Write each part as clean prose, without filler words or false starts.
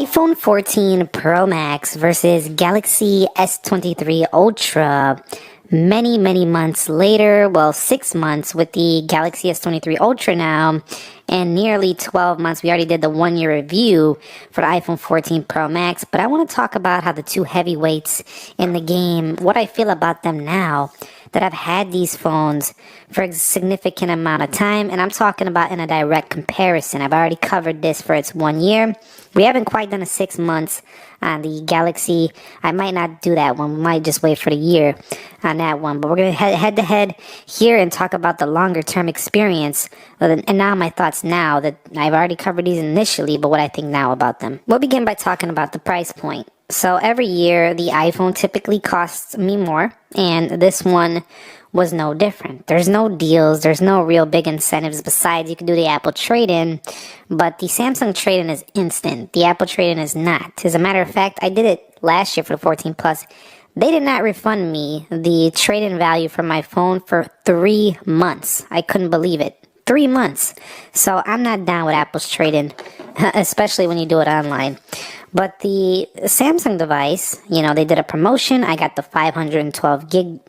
iPhone 14 Pro Max versus Galaxy S23 Ultra. Many months later, well, 6 months with the Galaxy S23 Ultra now, and nearly 12 months. We already did the 1 year review for the iPhone 14 Pro Max, but I want to talk about how the two heavyweights in the game, what I feel about them now that I've had these phones for a significant amount of time, and I'm talking about in a direct comparison. I've already covered this for its 1 year. We haven't quite done a 6 months on the Galaxy. I might not do that one. We might just wait for the year on that one. But we're going to head to head here and talk about the longer term experience. And now my thoughts now that I've already covered these initially, but what I think now about them. We'll begin by talking about the price point. So every year, the iPhone typically costs me more, and this one was no different. There's no deals, there's no real big incentives besides you can do the Apple trade-in, but the Samsung trade-in is instant. The Apple trade-in is not. As a matter of fact, I did it last year for the 14 Plus. They did not refund me the trade-in value for my phone for 3 months. I couldn't believe it. 3 months. So I'm not down with Apple's trade-in, especially when you do it online. But the Samsung device, they did a promotion. I got the 512 gig,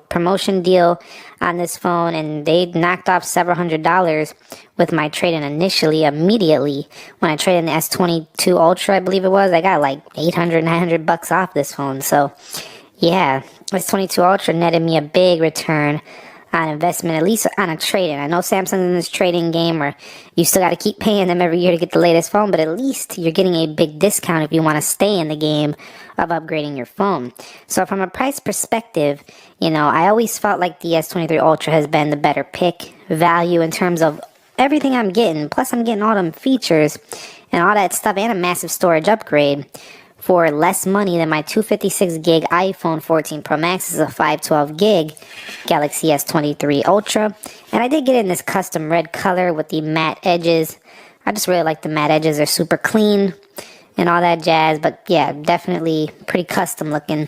promotion deal on this phone, and they knocked off several $100s with my trade-in immediately. When I traded in the S22 Ultra, I believe it was, I got like 800, 900 bucks off this phone. So yeah, S22 Ultra netted me a big return on investment, at least on a trade-in. I know Samsung's in this trading game where you still got to keep paying them every year to get the latest phone, but at least you're getting a big discount if you want to stay in the game of upgrading your phone. So from a price perspective, I always felt like the S23 Ultra has been the better pick value in terms of everything I'm getting. Plus I'm getting all them features and all that stuff and a massive storage upgrade for less money than my 256 gig iPhone 14 Pro Max is a 512 gig Galaxy S23 Ultra. And I did get in this custom red color with the matte edges. I just really like the matte edges. They're super clean and all that jazz. But yeah, definitely pretty custom looking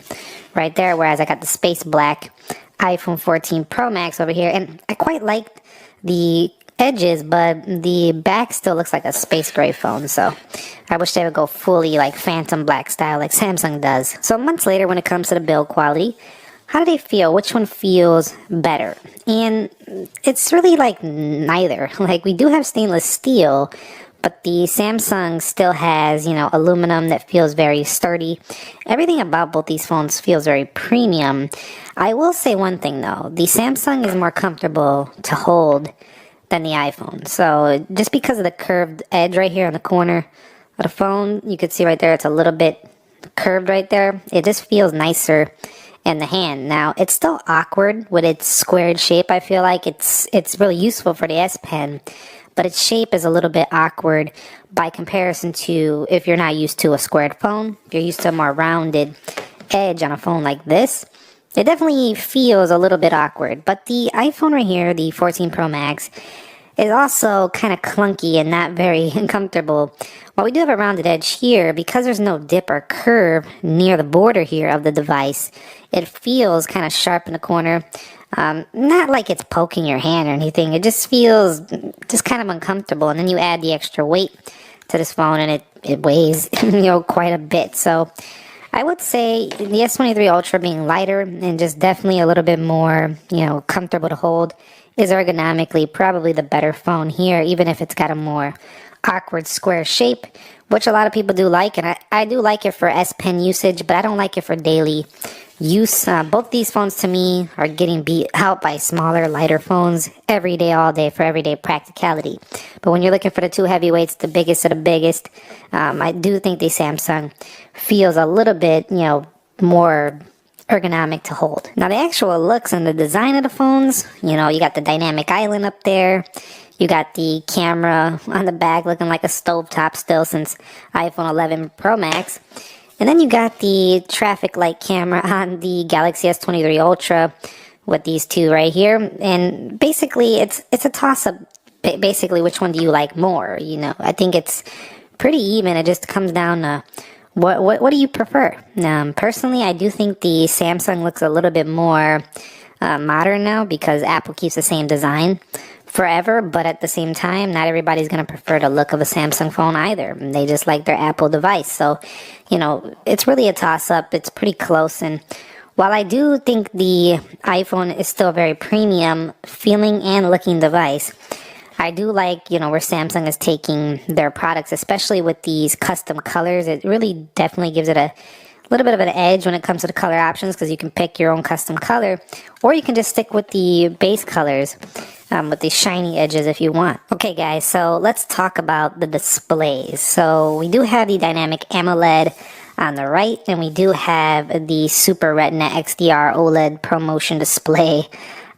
right there. Whereas I got the space black iPhone 14 Pro Max over here. And I quite liked the edges, but the back still looks like a space gray phone. So I wish they would go fully like phantom black style like Samsung does. So months later, when it comes to the build quality, how do they feel? Which one feels better? And it's really like neither. Like we do have stainless steel, but the Samsung still has, aluminum that feels very sturdy. Everything about both these phones feels very premium. I will say one thing though, the Samsung is more comfortable to hold than the iPhone. So just because of the curved edge right here on the corner of the phone, you could see right there it's a little bit curved right there. It just feels nicer in the hand. Now it's still awkward with its squared shape. I feel like it's really useful for the S Pen, but its shape is a little bit awkward by comparison to if you're not used to a squared phone. If you're used to a more rounded edge on a phone like this, it definitely feels a little bit awkward. But the iPhone right here, the 14 Pro Max, is also kind of clunky and not very comfortable. While we do have a rounded edge here, because there's no dip or curve near the border here of the device, it feels kind of sharp in the corner. Not like it's poking your hand or anything. It just feels just kind of uncomfortable. And then you add the extra weight to this phone and it weighs quite a bit. So I would say the S23 Ultra being lighter and just definitely a little bit more, comfortable to hold is ergonomically probably the better phone here, even if it's got a more awkward square shape, which a lot of people do like. And I do like it for S Pen usage, but I don't like it for daily use. Both these phones to me are getting beat out by smaller, lighter phones every day, all day for everyday practicality. But when you're looking for the two heavyweights, the biggest of the biggest, I do think the Samsung feels a little bit, more ergonomic to hold. Now the actual looks and the design of the phones, you got the dynamic island up there. You got the camera on the back looking like a stovetop still since iPhone 11 Pro Max. And then you got the traffic light camera on the Galaxy S23 Ultra with these two right here. And basically it's a toss-up. Basically, which one do you like more? I think it's pretty even. It just comes down to what do you prefer? Personally, I do think the Samsung looks a little bit more modern now because Apple keeps the same design forever, but at the same time, not everybody's going to prefer the look of a Samsung phone either. They just like their Apple device. So, it's really a toss-up. It's pretty close. And while I do think the iPhone is still a very premium feeling and looking device, I do like, where Samsung is taking their products, especially with these custom colors. It really definitely gives it a little bit of an edge when it comes to the color options, because you can pick your own custom color, or you can just stick with the base colors with the shiny edges if you want. Okay guys, so let's talk about the displays. So we do have the dynamic AMOLED on the right, and we do have the Super Retina XDR OLED ProMotion display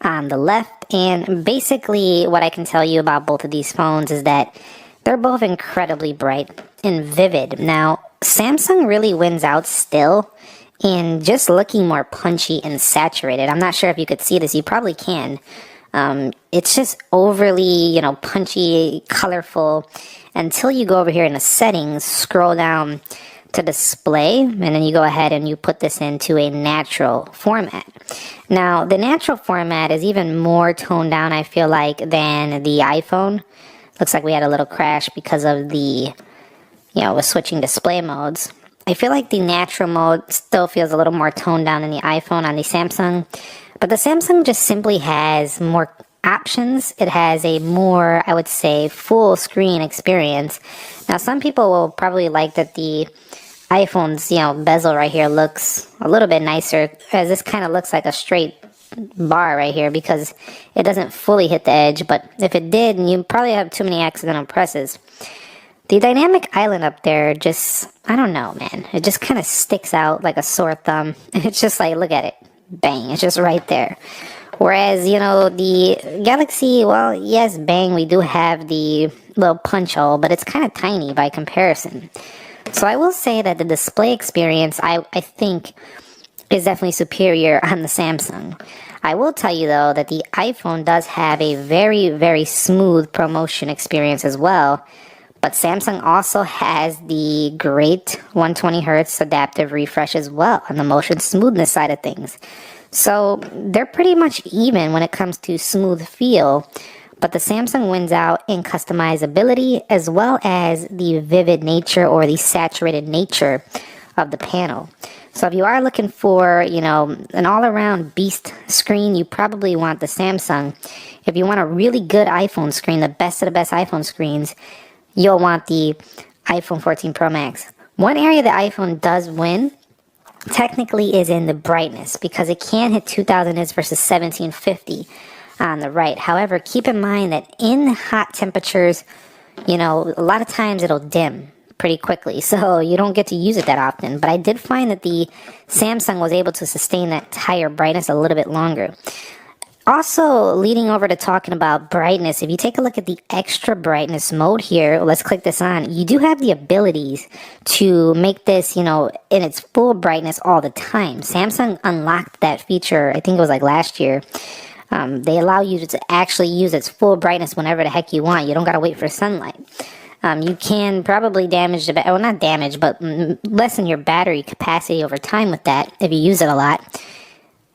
on the left. And basically what I can tell you about both of these phones is that they're both incredibly bright and vivid. Now, Samsung really wins out still in just looking more punchy and saturated. I'm not sure if you could see this. You probably can. It's just overly, punchy, colorful, until you go over here in the settings, scroll down to display, and then you go ahead and you put this into a natural format. Now, the natural format is even more toned down, I feel like, than the iPhone. Looks like we had a little crash because of the, with switching display modes. I feel like the natural mode still feels a little more toned down than the iPhone on the Samsung, but the Samsung just simply has more options. It has a more, I would say, full screen experience. Now, some people will probably like that the iPhone's, bezel right here looks a little bit nicer, as this kind of looks like a straight bar right here because it doesn't fully hit the edge, but if it did, you probably have too many accidental presses. The dynamic island up there just, I don't know, man. It just kind of sticks out like a sore thumb. It's just like, look at it. Bang. It's just right there. Whereas, the Galaxy, well, yes, bang, we do have the little punch hole, but it's kind of tiny by comparison. So I will say that the display experience, I think, is definitely superior on the Samsung. I will tell you, though, that the iPhone does have a very, very smooth ProMotion experience as well. But Samsung also has the great 120 Hz adaptive refresh as well on the motion smoothness side of things. So they're pretty much even when it comes to smooth feel. But the Samsung wins out in customizability as well as the vivid nature or the saturated nature of the panel. So if you are looking for, an all-around beast screen, you probably want the Samsung. If you want a really good iPhone screen, the best of the best iPhone screens, you'll want the iPhone 14 Pro Max. One area the iPhone does win technically is in the brightness, because it can hit 2000 nits versus 1750 on the right. However, keep in mind that in hot temperatures, a lot of times it'll dim pretty quickly, so you don't get to use it that often. But I did find that the Samsung was able to sustain that higher brightness a little bit longer. Also, leading over to talking about brightness, if you take a look at the extra brightness mode here, let's click this on, you do have the abilities to make this, in its full brightness all the time. Samsung unlocked that feature, I think it was like last year. They allow you to actually use its full brightness whenever the heck you want. You don't got to wait for sunlight. You can probably damage not damage, but lessen your battery capacity over time with that if you use it a lot,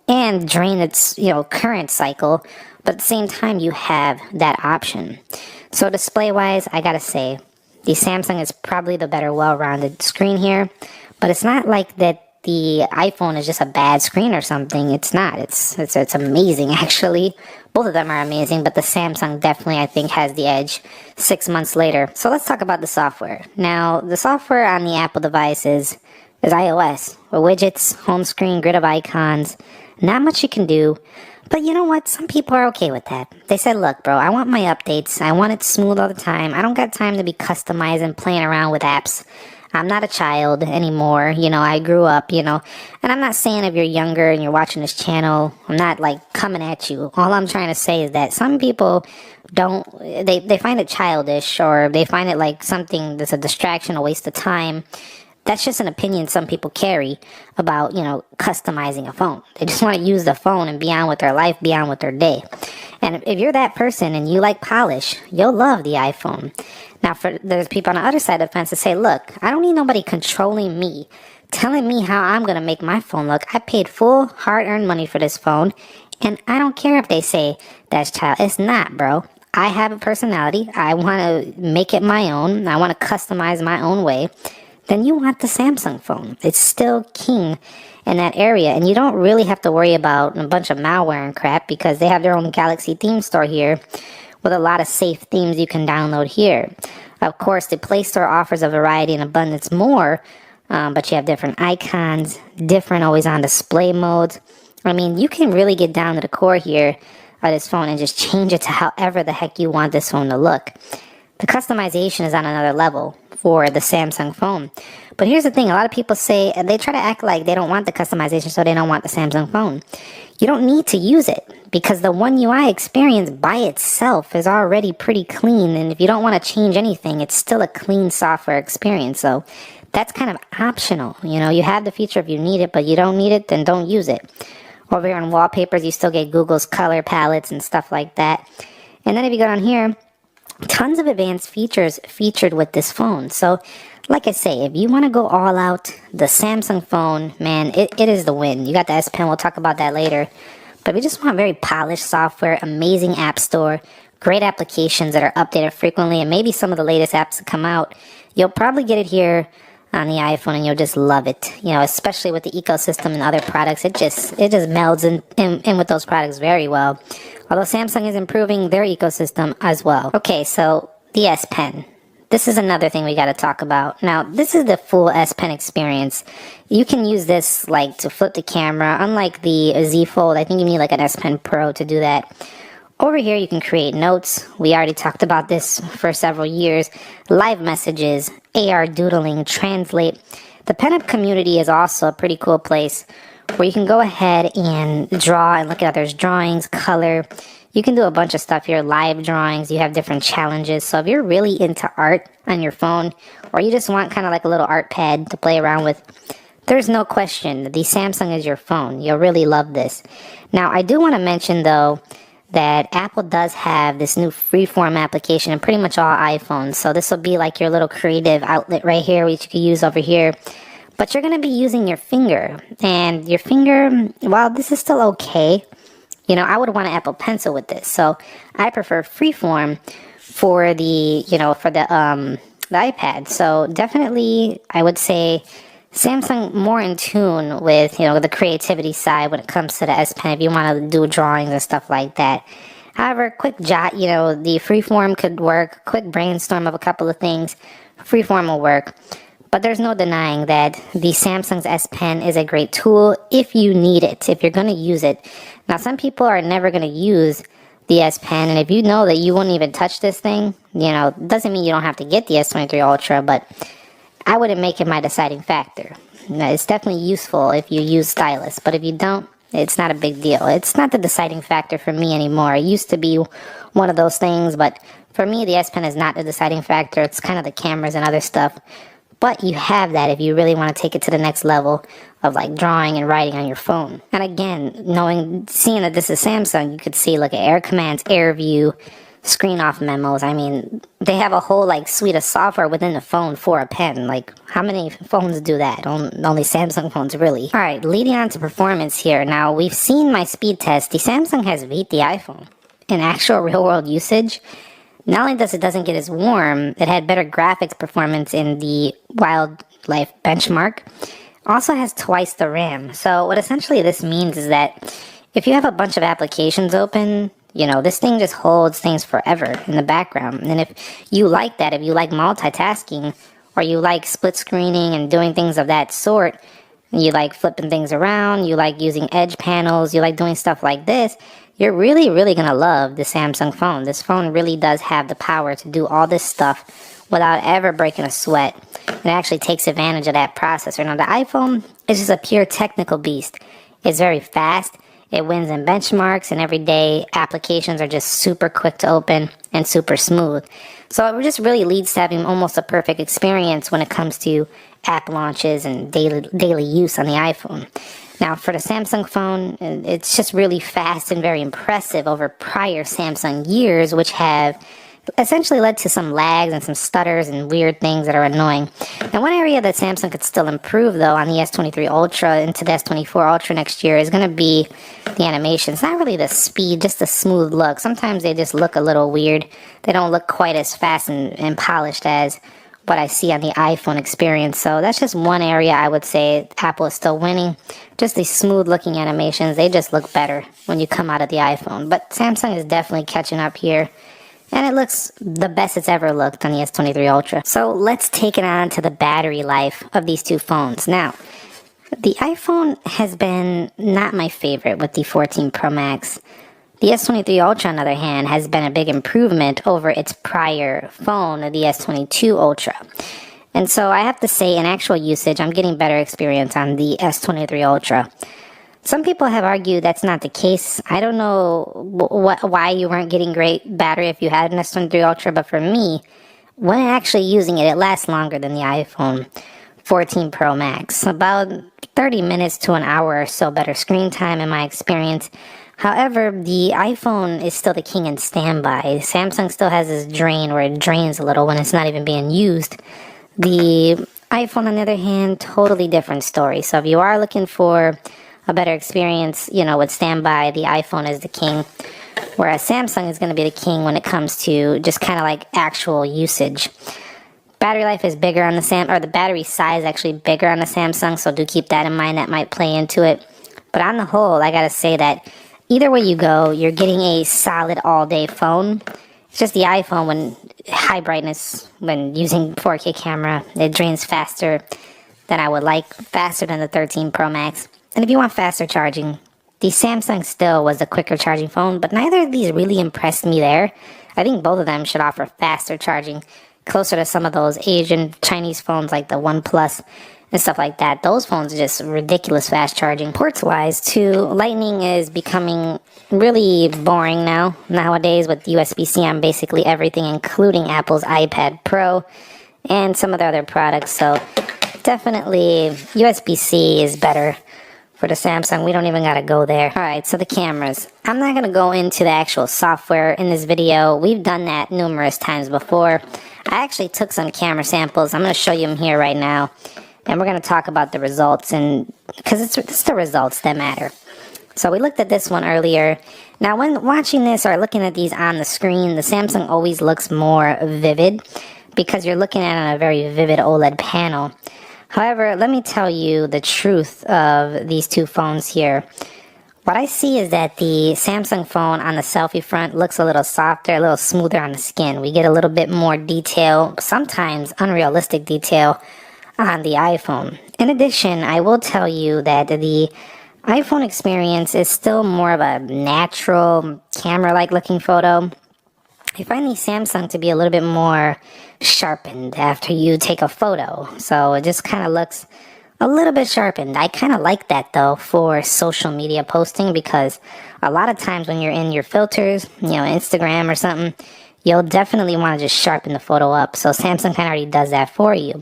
and drain its, current cycle. But at the same time, you have that option. So display-wise, I gotta say, the Samsung is probably the better well-rounded screen here. But it's not like that the iPhone is just a bad screen or something. It's not. It's amazing, actually. Both of them are amazing, but the Samsung definitely, I think, has the edge 6 months later. So let's talk about the software. Now, the software on the Apple device is iOS, with widgets, home screen, grid of icons. Not much you can do, but you know what? Some people are okay with that. They said, look, bro, I want my updates. I want it smooth all the time. I don't got time to be customizing, playing around with apps. I'm not a child anymore. I grew up, and I'm not saying if you're younger and you're watching this channel, I'm not like coming at you. All I'm trying to say is that some people they find it childish, or they find it like something that's a distraction, a waste of time. That's just an opinion some people carry about, customizing a phone. They just want to use the phone and be on with their life, be on with their day. And if you're that person and you like polish, you'll love the iPhone. Now, there's people on the other side of the fence that say, look, I don't need nobody controlling me, telling me how I'm going to make my phone look. I paid full, hard-earned money for this phone, and I don't care if they say that's child. It's not, bro. I have a personality, I want to make it my own, I want to customize my own way, then you want the Samsung phone. It's still king in that area, and you don't really have to worry about a bunch of malware and crap because they have their own Galaxy theme store here with a lot of safe themes you can download here. Of course, the Play Store offers a variety and abundance more, but you have different icons, different always on display modes. I mean, you can really get down to the core here of this phone and just change it to however the heck you want this phone to look. The customization is on another level for the Samsung phone. But here's the thing, a lot of people say, they try to act like they don't want the customization, so they don't want the Samsung phone. You don't need to use it because the One UI experience by itself is already pretty clean, and if you don't want to change anything, it's still a clean software experience. So that's kind of optional. You have the feature if you need it, but you don't need it, then don't use it. Over here on wallpapers, you still get Google's color palettes and stuff like that. And then if you go down here, tons of advanced features featured with this phone. So, like I say, if you want to go all out, the Samsung phone, man, it is the win. You got the S Pen, we'll talk about that later. But we just want very polished software, amazing app store, great applications that are updated frequently, and maybe some of the latest apps that come out. You'll probably get it here on the iPhone and you'll just love it. Especially with the ecosystem and other products, it just melds in with those products very well. Although Samsung is improving their ecosystem as well. Okay, so the S Pen. This is another thing we got to talk about. Now, this is the full S Pen experience. You can use this like to flip the camera. Unlike the Z Fold, I think you need like an S Pen Pro to do that. Over here, you can create notes. We already talked about this for several years. Live messages, AR doodling, translate. The PenUp community is also a pretty cool place where you can go ahead and draw and look at others' drawings, color. You can do a bunch of stuff here, live drawings. You have different challenges. So if you're really into art on your phone, or you just want kind of like a little art pad to play around with, there's no question the Samsung is your phone. You'll really love this. Now, I do want to mention, though, that Apple does have this new freeform application in pretty much all iPhones. So this will be like your little creative outlet right here, which you can use over here. But you're going to be using your finger. And your finger, while this is still okay, I would want an Apple Pencil with this. So I prefer freeform for the iPad. So definitely, I would say Samsung more in tune with, the creativity side when it comes to the S Pen if you want to do drawings and stuff like that. However, quick jot, the freeform could work. Quick brainstorm of a couple of things, freeform will work. But there's no denying that the Samsung's S Pen is a great tool if you need it, if you're going to use it. Now, some people are never going to use the S Pen, and if you know that you wouldn't even touch this thing, doesn't mean you don't have to get the S23 Ultra, but I wouldn't make it my deciding factor. It's definitely useful if you use stylus, but if you don't, it's not a big deal. It's not the deciding factor for me anymore. It used to be one of those things, but for me, the S Pen is not the deciding factor. It's kind of the cameras and other stuff. But you have that if you really want to take it to the next level of like drawing and writing on your phone. And again, seeing that this is Samsung, you could see like Air Commands, Air View, screen off memos. I mean, they have a whole like suite of software within the phone for a pen. Like, how many phones do that? Only Samsung phones, really. All right, leading on to performance here. Now, we've seen my speed test. The Samsung has beat the iPhone in actual real world usage. Not only doesn't get as warm, it had better graphics performance in the wildlife benchmark. Also has twice the RAM. So what essentially this means is that if you have a bunch of applications open, this thing just holds things forever in the background. And if you like that, if you like multitasking, or you like split screening and doing things of that sort, you like flipping things around, you like using edge panels, you like doing stuff like this, you're really, really going to love the Samsung phone. This phone really does have the power to do all this stuff without ever breaking a sweat. It actually takes advantage of that processor. Now, the iPhone is just a pure technical beast. It's very fast. It wins in benchmarks, and everyday applications are just super quick to open and super smooth. So it just really leads to having almost a perfect experience when it comes to app launches and daily use on the iPhone. Now, for the Samsung phone, it's just really fast and very impressive over prior Samsung years, which have essentially led to some lags and some stutters and weird things that are annoying. And one area that Samsung could still improve, though, on the S23 Ultra into the S24 Ultra next year is going to be the animations. Not really the speed, just the smooth look. Sometimes they just look a little weird. They don't look quite as fast and polished as what I see on the iPhone experience. So that's just one area I would say Apple is still winning. Just these smooth looking animations, they just look better when you come out of the iPhone. But Samsung is definitely catching up here. And it looks the best it's ever looked on the S23 Ultra. So let's take it on to the battery life of these two phones. Now, the iPhone has been not my favorite with the 14 Pro Max. The S23 Ultra, on the other hand, has been a big improvement over its prior phone, the S22 Ultra. And so I have to say, in actual usage, I'm getting better experience on the S23 Ultra. Some people have argued that's not the case. I don't know why you weren't getting great battery if you had an S23 Ultra, but for me, when actually using it, it lasts longer than the iPhone 14 Pro Max. About 30 minutes to an hour or so better screen time in my experience. However, the iPhone is still the king in standby. Samsung still has this drain where it drains a little when it's not even being used. The iPhone, on the other hand, totally different story. So if you are looking for a better experience, with standby, the iPhone is the king. Whereas Samsung is going to be the king when it comes to just kind of like actual usage. Battery life is bigger on the battery size actually bigger on the Samsung, so do keep that in mind. That might play into it. But on the whole, I gotta say that either way you go, you're getting a solid all-day phone. It's just the iPhone, when high brightness, when using 4K camera, it drains faster than I would like, faster than the 13 Pro Max. And if you want faster charging, the Samsung still was the quicker charging phone, but neither of these really impressed me there. I think both of them should offer faster charging, closer to some of those Asian Chinese phones like the OnePlus and stuff like that. Those phones are just ridiculous fast charging. Ports wise too, Lightning is becoming really boring nowadays with USB-C on basically everything, including Apple's iPad Pro and some of the other products. So definitely USB-C is better for the Samsung. We don't even gotta go there. Alright, so the cameras. I'm not gonna go into the actual software in this video. We've done that numerous times before. I actually took some camera samples. I'm gonna show you them here right now. And we're going to talk about the results, and because it's the results that matter. So we looked at this one earlier. Now when watching this or looking at these on the screen, the Samsung always looks more vivid because you're looking at it on a very vivid OLED panel. However, let me tell you the truth of these two phones here. What I see is that the Samsung phone on the selfie front looks a little softer, a little smoother on the skin. We get a little bit more detail, sometimes unrealistic detail, on the iPhone. In addition, I will tell you that the iPhone experience is still more of a natural camera-like looking photo. I find the Samsung to be a little bit more sharpened after you take a photo. So it just kind of looks a little bit sharpened. I kind of like that though for social media posting, because a lot of times when you're in your filters, Instagram or something, you'll definitely want to just sharpen the photo up. So Samsung kind of already does that for you.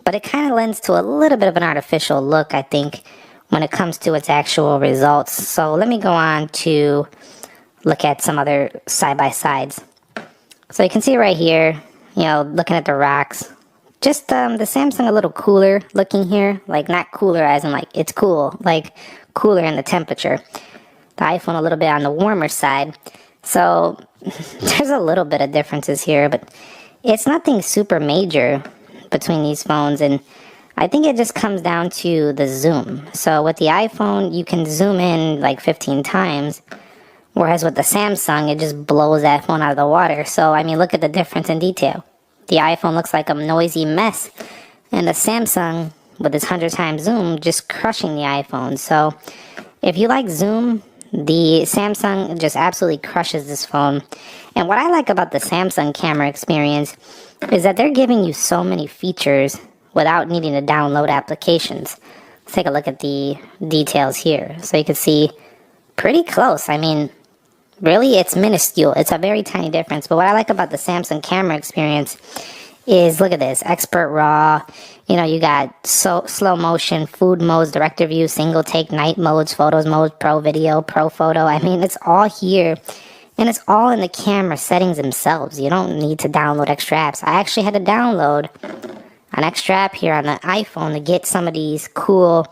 But it kind of lends to a little bit of an artificial look, I think, when it comes to its actual results. So let me go on to look at some other side-by-sides. So you can see right here, looking at the rocks, just the Samsung a little cooler looking here. Like, not cooler as in like it's cool, like cooler in the temperature. The iPhone a little bit on the warmer side. So there's a little bit of differences here, but it's nothing super major between these phones, and I think it just comes down to the zoom. So with the iPhone, you can zoom in like 15 times, whereas with the Samsung, it just blows that phone out of the water. So, I mean, look at the difference in detail. The iPhone looks like a noisy mess, and the Samsung, with its 100 times zoom, just crushing the iPhone. So if you like zoom, the Samsung just absolutely crushes this phone. And what I like about the Samsung camera experience is that they're giving you so many features without needing to download applications. Let's take a look at the details here. So you can see pretty close. I mean, really, it's minuscule. It's a very tiny difference. But what I like about the Samsung camera experience is, look at this, expert raw. You got slow motion, food modes, director view, single take, night modes, photos mode, pro video, pro photo. I mean, it's all here And it's all in the camera settings themselves. You don't need to download extra apps. I actually had to download an extra app here on the iPhone to get some of these cool,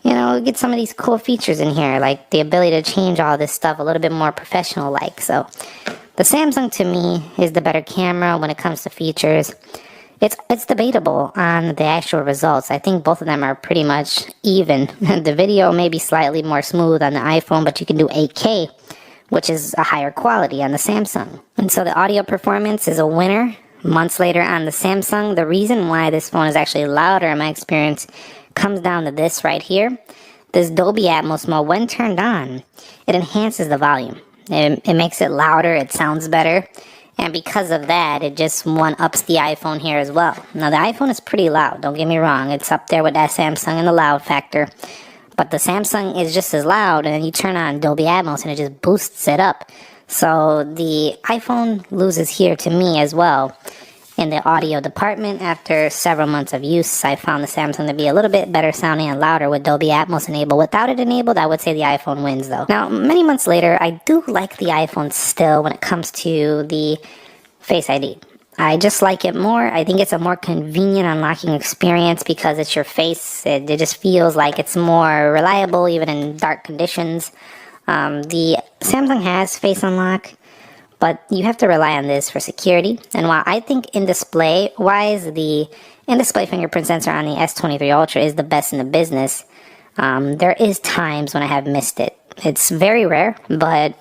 get some of these cool features in here, like the ability to change all this stuff a little bit more professional-like. So the Samsung, to me, is the better camera when it comes to features. It's debatable on the actual results. I think both of them are pretty much even. The video may be slightly more smooth on the iPhone, but you can do 8K, which is a higher quality on the Samsung. And so the audio performance is a winner. Months later on the Samsung, the reason why this phone is actually louder in my experience comes down to this right here. This Dolby Atmos mode, when turned on, it enhances the volume. It makes it louder, it sounds better. And because of that, it just one-ups the iPhone here as well. Now, the iPhone is pretty loud, don't get me wrong. It's up there with that Samsung in the loud factor. But the Samsung is just as loud, and then you turn on Dolby Atmos, and it just boosts it up. So the iPhone loses here to me as well. In the audio department, after several months of use, I found the Samsung to be a little bit better sounding and louder with Dolby Atmos enabled. Without it enabled, I would say the iPhone wins though. Now, many months later, I do like the iPhone still when it comes to the Face ID. I just like it more. I think it's a more convenient unlocking experience because it's your face. It just feels like it's more reliable even in dark conditions. The Samsung has Face Unlock, but you have to rely on this for security. And while I think in-display wise, the in-display fingerprint sensor on the S23 Ultra is the best in the business, there is times when I have missed it. It's very rare, but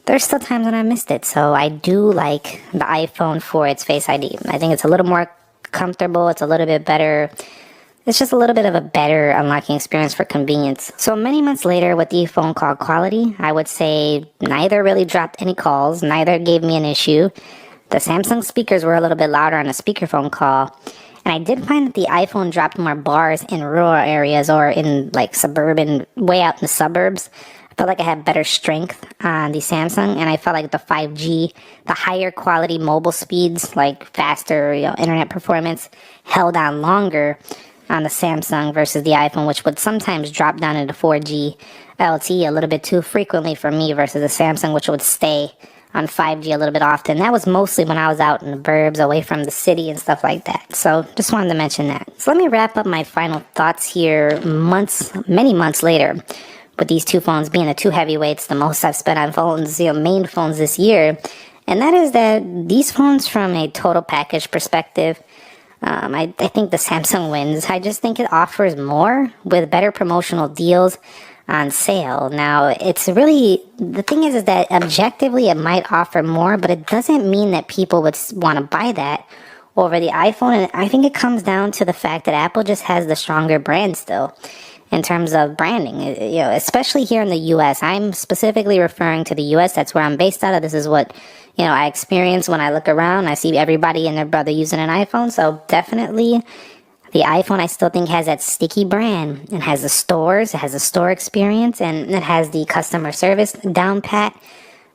there's still times when I missed it. So I do like the iPhone for its Face ID. I think it's a little more comfortable. It's a little bit better. It's just a little bit of a better unlocking experience for convenience. So many months later with the phone call quality, I would say neither really dropped any calls, neither gave me an issue. The Samsung speakers were a little bit louder on a speakerphone call. And I did find that the iPhone dropped more bars in rural areas or in like suburban, way out in the suburbs. I felt like I had better strength on the Samsung, and I felt like the 5G, the higher quality mobile speeds, like faster internet performance, held on longer on the Samsung versus the iPhone, which would sometimes drop down into 4G LTE a little bit too frequently for me versus the Samsung, which would stay on 5G a little bit often. That was mostly when I was out in the burbs, away from the city and stuff like that. So just wanted to mention that. So let me wrap up my final thoughts here many months later, with these two phones being the two heavyweights, the most I've spent on phones, main phones this year. And that is that these phones, from a total package perspective, I think the Samsung wins. I just think it offers more with better promotional deals on sale. Now, it's really, the thing is that objectively it might offer more, but it doesn't mean that people would want to buy that over the iPhone. And I think it comes down to the fact that Apple just has the stronger brand still in terms of branding, especially here in the US. I'm specifically referring to the US. That's where I'm based out of. This is what, I experience when I look around. I see everybody and their brother using an iPhone. So definitely the iPhone, I still think, has that sticky brand. It has the stores, it has the store experience, and it has the customer service down pat.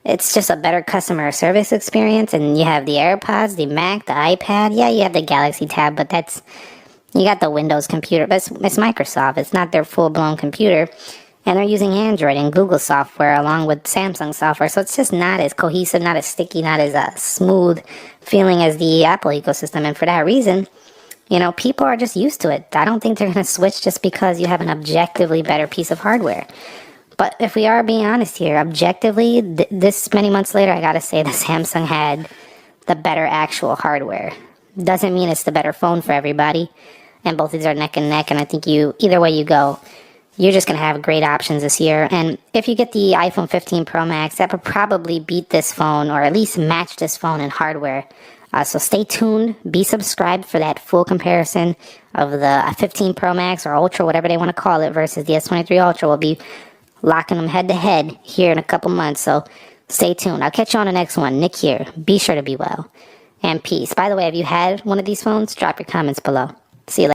It's just a better customer service experience. And you have the AirPods, the Mac, the iPad. Yeah, you have the Galaxy Tab, but you got the Windows computer, but it's Microsoft. It's not their full-blown computer. And they're using Android and Google software along with Samsung software. So it's just not as cohesive, not as sticky, not as smooth feeling as the Apple ecosystem. And for that reason, people are just used to it. I don't think they're going to switch just because you have an objectively better piece of hardware. But if we are being honest here, objectively, this many months later, I got to say the Samsung had the better actual hardware. Doesn't mean it's the better phone for everybody. And both of these are neck and neck. And I think either way you go, you're just going to have great options this year. And if you get the iPhone 15 Pro Max, that would probably beat this phone or at least match this phone in hardware. So stay tuned. Be subscribed for that full comparison of the 15 Pro Max or Ultra, whatever they want to call it, versus the S23 Ultra. We'll be locking them head to head here in a couple months. So stay tuned. I'll catch you on the next one. Nick here. Be sure to be well. And peace. By the way, if you had one of these phones, drop your comments below. See you later.